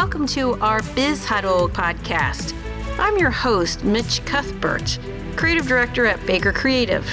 Welcome to our Biz Huddle podcast. I'm your host, Mitch Cuthbert, Creative Director at Baker Creative.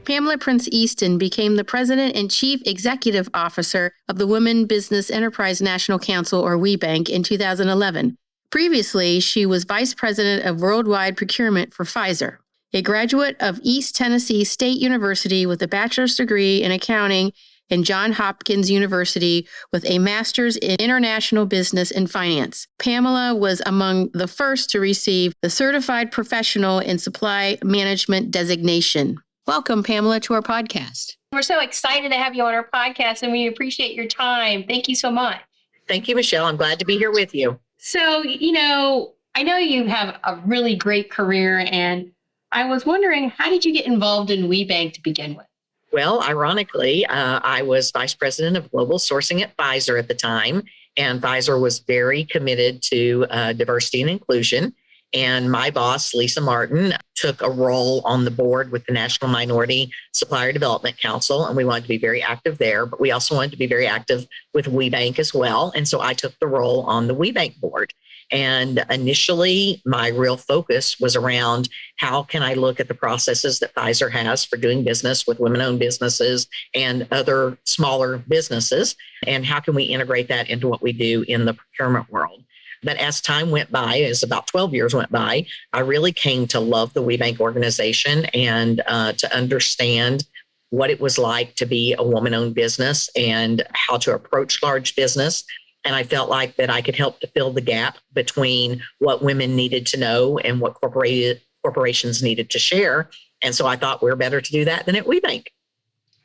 Pamela Prince Easton became the President and Chief Executive Officer of the Women Business Enterprise National Council, or WBENC, in 2011. Previously, she was Vice President of Worldwide Procurement for Pfizer. A graduate of East Tennessee State University with a bachelor's degree in accounting and Johns Hopkins University with a master's in international business and finance. Pamela was among the first to receive the Certified Professional in Supply Management designation. Welcome, Pamela, to our podcast. We're so excited to have you on our podcast, and we appreciate your time. Thank you so much. Thank you, Michelle. I'm glad to be here with you. So, I know you have a really great career, and I was wondering, how did you get involved in WBENC to begin with? Well, ironically, I was Vice President of Global Sourcing at Pfizer at the time, and Pfizer was very committed to diversity and inclusion. And my boss, Lisa Martin, took a role on the board with the National Minority Supplier Development Council, and we wanted to be very active there, but we also wanted to be very active with WBENC as well. And so I took the role on the WBENC board. And initially, my real focus was around how can I look at the processes that Pfizer has for doing business with women-owned businesses and other smaller businesses, and how can we integrate that into what we do in the procurement world. But as time went by, as about 12 years went by, I really came to love the WBENC organization and to understand what it was like to be a woman-owned business and how to approach large business. And I felt like that I could help to fill the gap between what women needed to know and what corporations needed to share. And so I thought we're better to do that than at WBENC.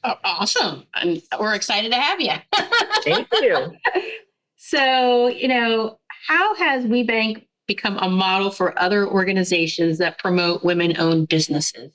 Oh, awesome. And we're excited to have you. Thank you. So, how has WBENC become a model for other organizations that promote women-owned businesses?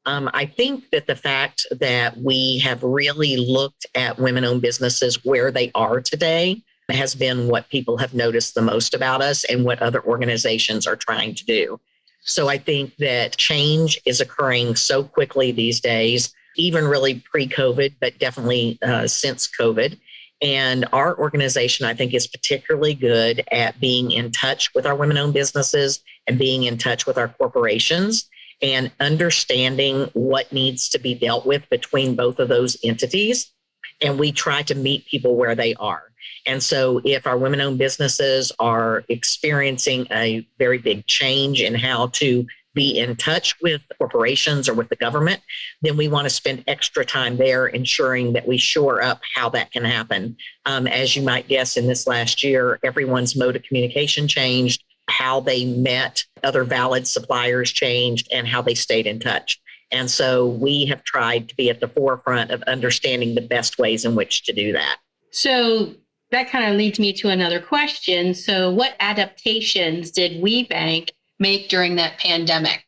I think that the fact that we have really looked at women-owned businesses where they are today has been what people have noticed the most about us and what other organizations are trying to do. So I think that change is occurring so quickly these days, even really pre-COVID, but definitely since COVID. And our organization, I think, is particularly good at being in touch with our women-owned businesses and being in touch with our corporations and understanding what needs to be dealt with between both of those entities. And we try to meet people where they are. And so if our women-owned businesses are experiencing a very big change in how to be in touch with corporations or with the government, then we want to spend extra time there ensuring that we shore up how that can happen. As you might guess, in this last year, everyone's mode of communication changed, how they met other valid suppliers changed, and how they stayed in touch. And so we have tried to be at the forefront of understanding the best ways in which to do that. So that kind of leads me to another question. So what adaptations did WBENC make during that pandemic?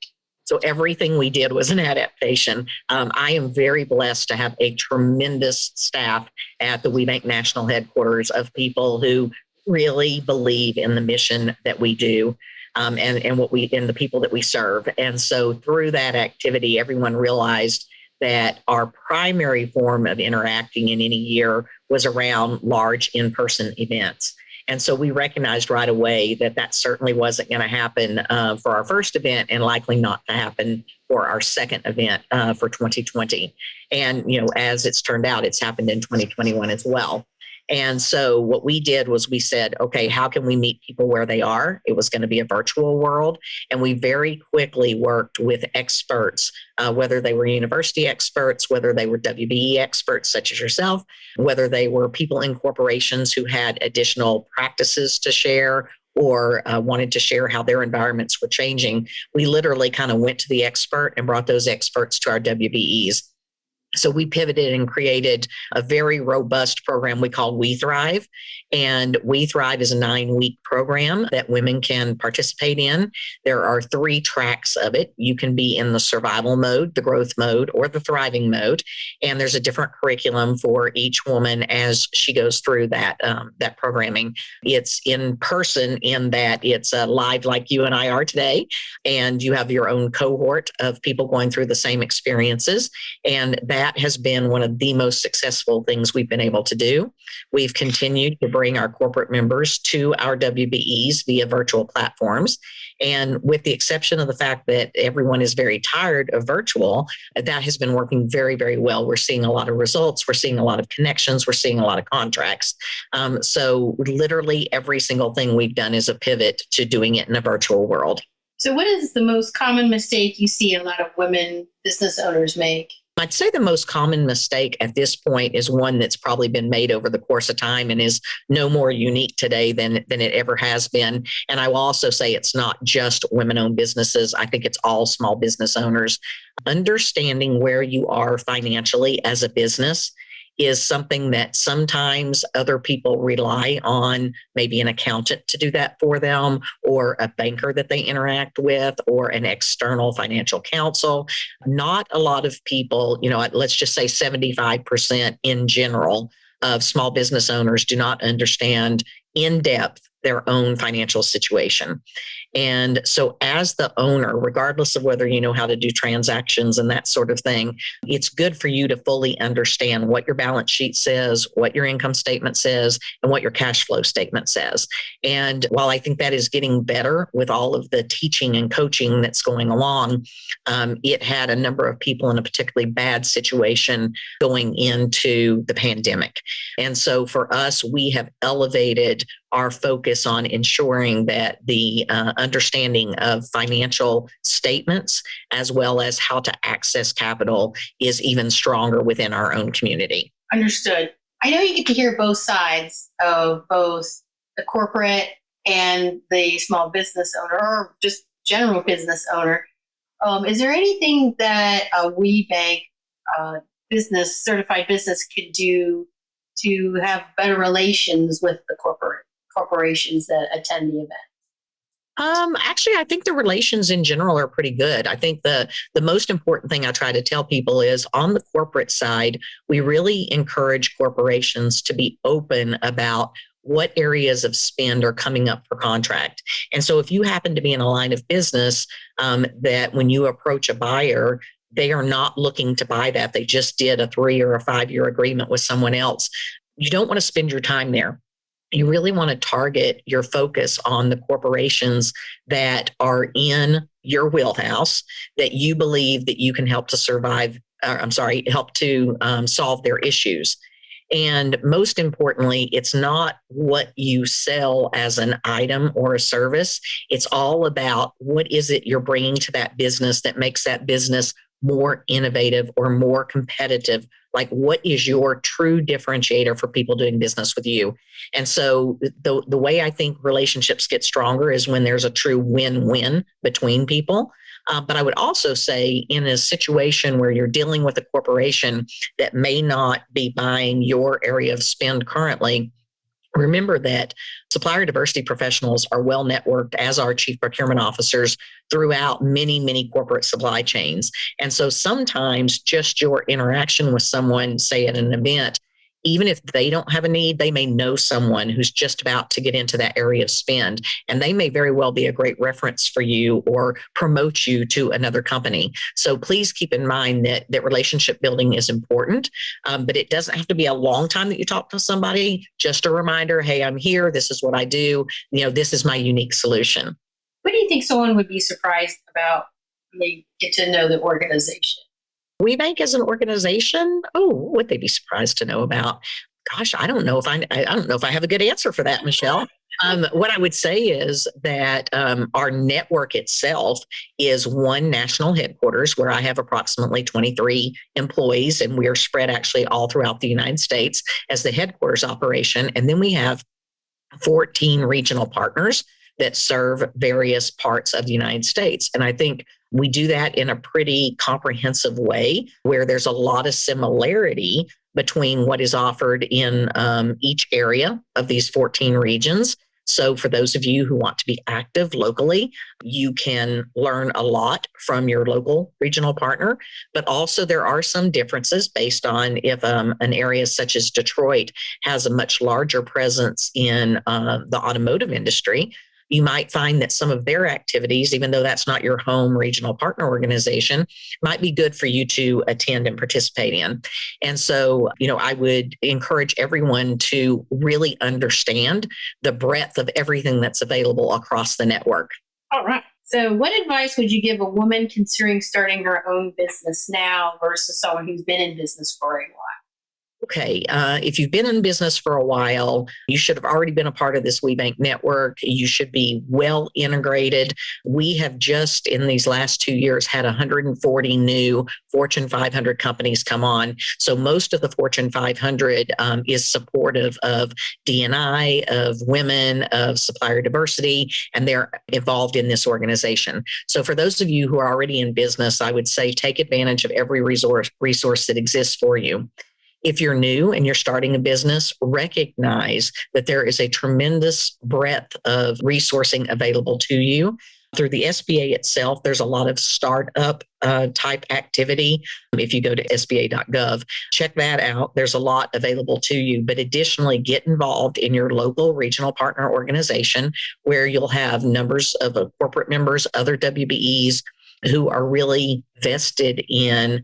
So everything we did was an adaptation. I am very blessed to have a tremendous staff at the WBENC National Headquarters of people who really believe in the mission that we do and the people that we serve. And so through that activity, everyone realized that our primary form of interacting in any year was around large in-person events. And so we recognized right away that that certainly wasn't going to happen for our first event and likely not to happen for our second event for 2020. And, as it's turned out, it's happened in 2021 as well. And so what we did was we said, okay, how can we meet people where they are? It was going to be a virtual world. And we very quickly worked with experts, whether they were university experts, whether they were WBE experts such as yourself, whether they were people in corporations who had additional practices to share or wanted to share how their environments were changing. We literally kind of went to the expert and brought those experts to our WBEs. So we pivoted and created a very robust program we call We Thrive. And We Thrive is a 9-week program that women can participate in. There are 3 tracks of it. You can be in the survival mode, the growth mode, or the thriving mode. And there's a different curriculum for each woman as she goes through that programming. It's in person in that it's live like you and I are today. And you have your own cohort of people going through the same experiences. And that has been one of the most successful things we've been able to do. We've continued to bring our corporate members to our WBEs via virtual platforms. And with the exception of the fact that everyone is very tired of virtual, that has been working very, very well. We're seeing a lot of results. We're seeing a lot of connections. We're seeing a lot of contracts. So literally every single thing we've done is a pivot to doing it in a virtual world. So what is the most common mistake you see a lot of women business owners make? I'd say the most common mistake at this point is one that's probably been made over the course of time and is no more unique today than it ever has been. And I will also say it's not just women-owned businesses. I think it's all small business owners. Understanding where you are financially as a business is something that sometimes other people rely on, maybe an accountant to do that for them, or a banker that they interact with, or an external financial counsel. Not a lot of people, let's just say 75% in general of small business owners do not understand in depth their own financial situation. And so as the owner, regardless of whether you know how to do transactions and that sort of thing, it's good for you to fully understand what your balance sheet says, what your income statement says, and what your cash flow statement says. And while I think that is getting better with all of the teaching and coaching that's going along, it had a number of people in a particularly bad situation going into the pandemic. And so for us, we have elevated our focus on ensuring that the understanding of financial statements as well as how to access capital is even stronger within our own community. Understood. I know you get to hear both sides of both the corporate and the small business owner or just general business owner. Is there anything that a WBENC certified business could do to have better relations with the corporations that attend the event? Actually, I think the relations in general are pretty good. I think the most important thing I try to tell people is on the corporate side, we really encourage corporations to be open about what areas of spend are coming up for contract. And so if you happen to be in a line of business that when you approach a buyer, they are not looking to buy that. They just did a 3 or a 5-year agreement with someone else. You don't want to spend your time there. You really want to target your focus on the corporations that are in your wheelhouse that you believe that you can help to solve their issues. And most importantly, it's not what you sell as an item or a service. It's all about what is it you're bringing to that business that makes that business more innovative or more competitive. Like, what is your true differentiator for people doing business with you? And so the way I think relationships get stronger is when there's a true win-win between people. But I would also say in a situation where you're dealing with a corporation that may not be buying your area of spend currently, remember that supplier diversity professionals are well networked, as are chief procurement officers, throughout many, many corporate supply chains. And so sometimes just your interaction with someone, say at an event, even if they don't have a need, they may know someone who's just about to get into that area of spend, and they may very well be a great reference for you or promote you to another company. So please keep in mind that relationship building is important, but it doesn't have to be a long time that you talk to somebody. Just a reminder, hey, I'm here. This is what I do. This is my unique solution. What do you think someone would be surprised about when they get to know the organization? WBENC as an organization, what would they be surprised to know about? Gosh, I don't know if I have a good answer for that, Michelle. What I would say is that our network itself is one national headquarters where I have approximately 23 employees, and we are spread actually all throughout the United States as the headquarters operation. And then we have 14 regional partners that serve various parts of the United States. And I think We do that in a pretty comprehensive way where there's a lot of similarity between what is offered in each area of these 14 regions. So for those of you who want to be active locally, you can learn a lot from your local regional partner, but also there are some differences based on if an area such as Detroit has a much larger presence in the automotive industry. You might find that some of their activities, even though that's not your home regional partner organization, might be good for you to attend and participate in. And so, I would encourage everyone to really understand the breadth of everything that's available across the network. All right. So what advice would you give a woman considering starting her own business now versus someone who's been in business for a while? Okay, if you've been in business for a while, you should have already been a part of this WBENC network. You should be well integrated. We have just in these last 2 years had 140 new Fortune 500 companies come on. So most of the Fortune 500 is supportive of D&I, of women, of supplier diversity, and they're involved in this organization. So for those of you who are already in business, I would say take advantage of every resource that exists for you. If you're new and you're starting a business, recognize that there is a tremendous breadth of resourcing available to you. Through the SBA itself, there's a lot of startup type activity. If you go to sba.gov, check that out. There's a lot available to you. But additionally, get involved in your local regional partner organization where you'll have numbers of corporate members, other WBEs, who are really vested in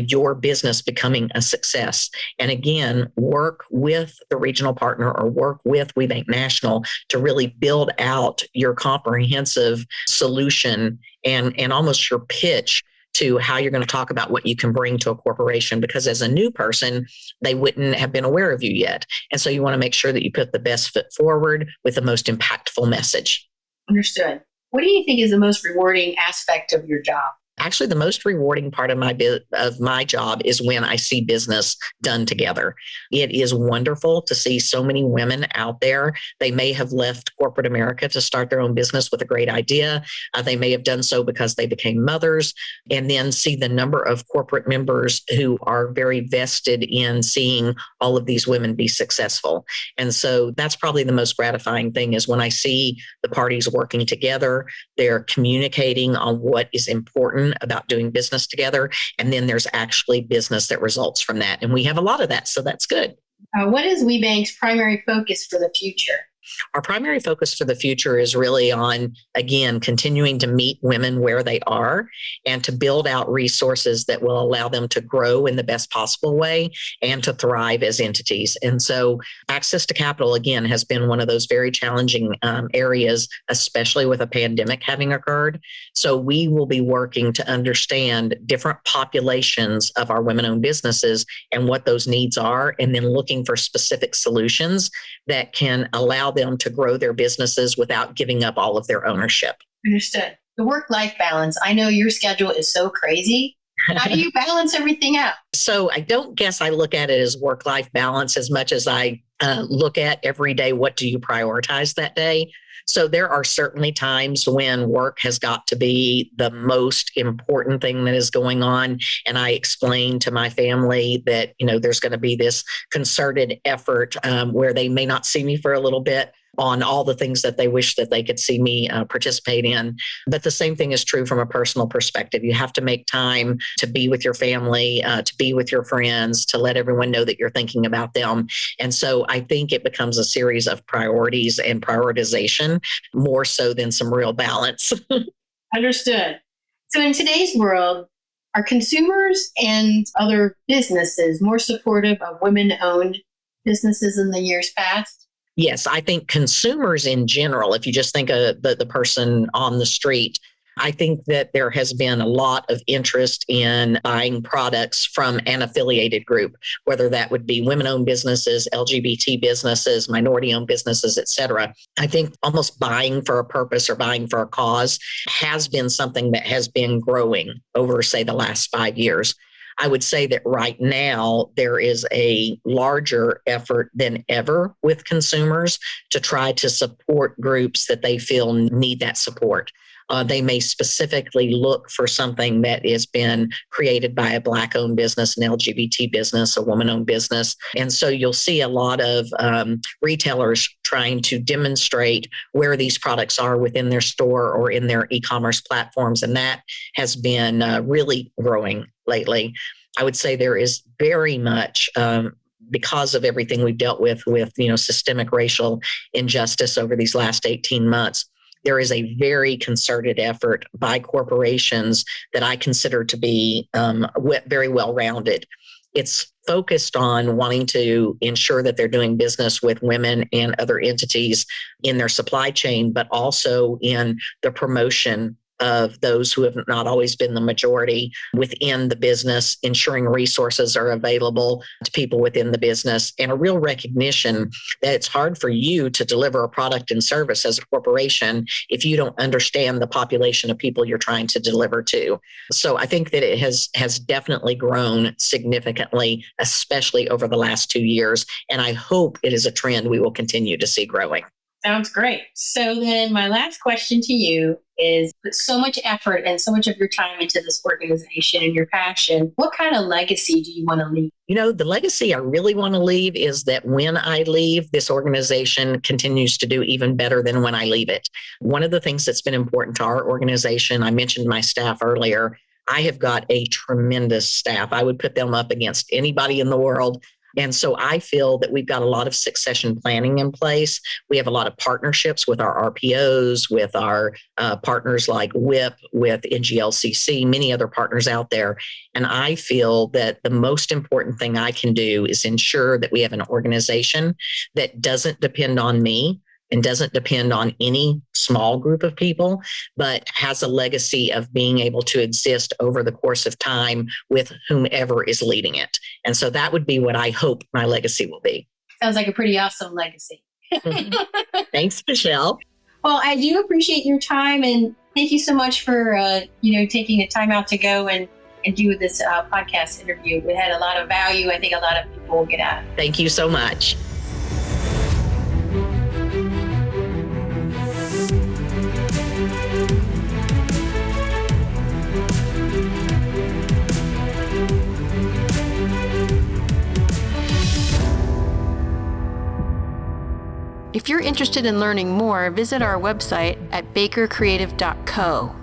your business becoming a success. And again, work with the regional partner or work with WBENC National to really build out your comprehensive solution and almost your pitch to how you're going to talk about what you can bring to a corporation, because as a new person, they wouldn't have been aware of you yet. And so you want to make sure that you put the best foot forward with the most impactful message. Understood. What do you think is the most rewarding aspect of your job? Actually, the most rewarding part of my job is when I see business done together. It is wonderful to see so many women out there. They may have left corporate America to start their own business with a great idea. They may have done so because they became mothers, and then see the number of corporate members who are very vested in seeing all of these women be successful. And so that's probably the most gratifying thing, is when I see the parties working together, they're communicating on what is important about doing business together. And then there's actually business that results from that. And we have a lot of that. So that's good. What is WBENC's primary focus for the future? Our primary focus for the future is really on, again, continuing to meet women where they are and to build out resources that will allow them to grow in the best possible way and to thrive as entities. And so access to capital, again, has been one of those very challenging areas, especially with a pandemic having occurred. So we will be working to understand different populations of our women-owned businesses and what those needs are, and then looking for specific solutions that can allow them to grow their businesses without giving up all of their ownership. Understood. The work-life balance. I know your schedule is so crazy. How do you balance everything out? So I don't guess I look at it as work-life balance as much as I look at every day, what do you prioritize that day? So there are certainly times when work has got to be the most important thing that is going on. And I explain to my family that, there's going to be this concerted effort where they may not see me for a little bit on all the things that they wish that they could see me participate in. But the same thing is true from a personal perspective. You have to make time to be with your family, to be with your friends, to let everyone know that you're thinking about them. And so I think it becomes a series of priorities and prioritization more so than some real balance. Understood. So in today's world, are consumers and other businesses more supportive of women-owned businesses in the years past? Yes, I think consumers in general, if you just think of the person on the street, I think that there has been a lot of interest in buying products from an affiliated group, whether that would be women-owned businesses, LGBT businesses, minority-owned businesses, et cetera. I think almost buying for a purpose or buying for a cause has been something that has been growing over, say, the last 5 years. I would say that right now there is a larger effort than ever with consumers to try to support groups that they feel need that support. They may specifically look for something that has been created by a Black-owned business, an LGBT business, a woman-owned business. And so you'll see a lot of retailers trying to demonstrate where these products are within their store or in their e-commerce platforms. And that has been really growing lately. I would say there is very much because of everything we've dealt with systemic racial injustice over these last 18 months, there is a very concerted effort by corporations that I consider to be very well-rounded. It's focused on wanting to ensure that they're doing business with women and other entities in their supply chain, but also in the promotion of those who have not always been the majority within the business, ensuring resources are available to people within the business, and a real recognition that it's hard for you to deliver a product and service as a corporation if you don't understand the population of people you're trying to deliver to. So I think that it has definitely grown significantly, especially over the last 2 years. And I hope it is a trend we will continue to see growing. Sounds great. So then my last question to you is, put so much effort and so much of your time into this organization and your passion. What kind of legacy do you want to leave? The legacy I really want to leave is that when I leave, this organization continues to do even better than when I leave it. One of the things that's been important to our organization, I mentioned my staff earlier, I have got a tremendous staff. I would put them up against anybody in the world. And so I feel that we've got a lot of succession planning in place. We have a lot of partnerships with our RPOs, with our partners like WIP, with NGLCC, many other partners out there. And I feel that the most important thing I can do is ensure that we have an organization that doesn't depend on me and doesn't depend on any small group of people, but has a legacy of being able to exist over the course of time with whomever is leading it. And so that would be what I hope my legacy will be. Sounds like a pretty awesome legacy. Thanks, Michelle. Well, I do appreciate your time, and thank you so much for taking a time out to go and do this podcast interview. It had a lot of value. I think a lot of people will get out of it. Thank you so much. If you're interested in learning more, visit our website at bakercreative.co.